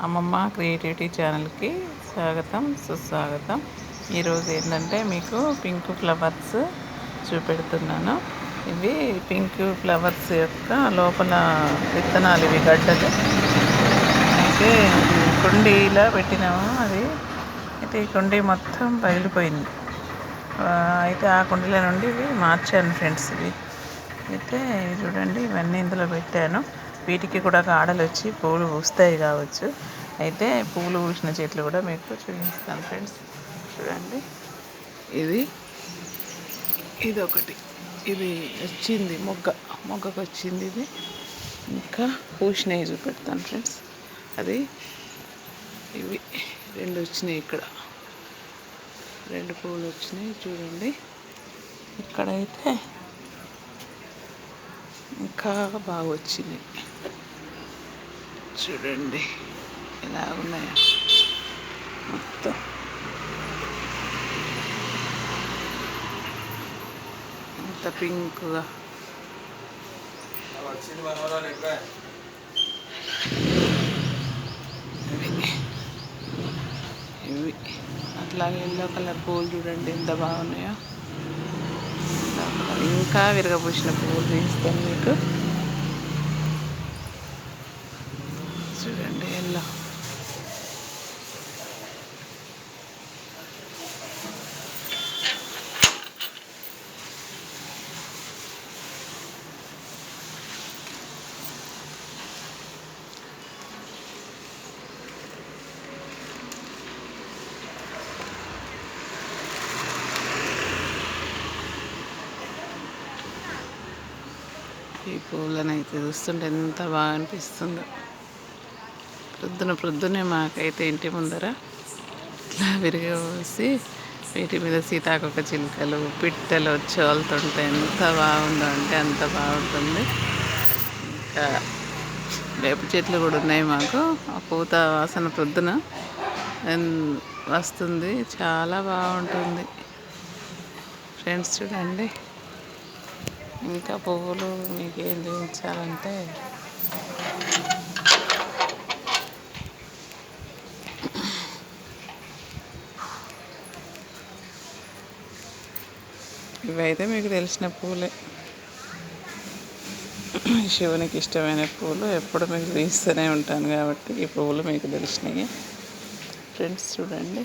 అమ్మమ్మ క్రియేటివిటీ ఛానల్కి స్వాగతం సుస్వాగతం. ఈరోజు ఏంటంటే మీకు పింక్ ఫ్లవర్స్ చూపెడుతున్నాను. ఇవి పింక్ ఫ్లవర్స్ యొక్క లోపల విత్తనాలు, ఇవి గడ్డలు. అయితే కుండీలో పెట్టినాము. అది అయితే ఈ కుండీ మొత్తం పగిలిపోయింది. అయితే ఆ కుండీల నుండి ఇవి మార్చాను ఫ్రెండ్స్. ఇవి అయితే చూడండి, ఇవన్నీ ఇందులో పెట్టాను. వీటికి కూడా కాడలు వచ్చి పూలు పూస్తాయి కావచ్చు. అయితే పూలు పూసిన చెట్లు కూడా మీకు చూపిస్తాను ఫ్రెండ్స్. చూడండి, ఇది ఒకటి, ఇది వచ్చింది మొగ్గకు వచ్చింది. ఇది ఇంకా పూసినవి చూపెడతాను ఫ్రెండ్స్. అది ఇవి రెండు వచ్చినాయి, ఇక్కడ రెండు పూలు వచ్చినాయి చూడండి. ఇక్కడైతే ఇంకా బాగా వచ్చినాయి చూడండి, ఎలా ఉన్నాయో మొత్తం. ఇంత పింక్గా ఇవి అట్లాగే ఎల్లో కలర్ పూలు చూడండి ఎంత బాగున్నాయో. ఇంకా విరగపూసిన పువ్వులు తీస్తాను మీకు చూడండి. ఎల్లో ఈ పూలను అయితే చూస్తుంటే ఎంత బాగా అనిపిస్తుందో. ప్రొద్దునే మాకైతే ఇంటి ముందర ఇట్లా విరిగపోసి వీటి మీద సీతాకొక చిలుకలు, పిట్టలు వచ్చి వెళ్తుంటే ఎంత బాగుందో అంటే అంత బాగుంటుంది. ఇంకా వేప చెట్లు కూడా ఉన్నాయి మాకు. ఆ పూత వాసన ప్రొద్దున వస్తుంది, చాలా బాగుంటుంది ఫ్రెండ్స్. చూడండి, ఇంకా పువ్వులు మీకు ఏం చూపించాలంటే ఇవైతే మీకు తెలిసిన పూలే. శివునికి ఇష్టమైన పూలు ఎప్పుడు మీకు తీస్తూనే ఉంటాను కాబట్టి ఈ పువ్వులు మీకు తెలిసినాయి ఫ్రెండ్స్. చూడండి.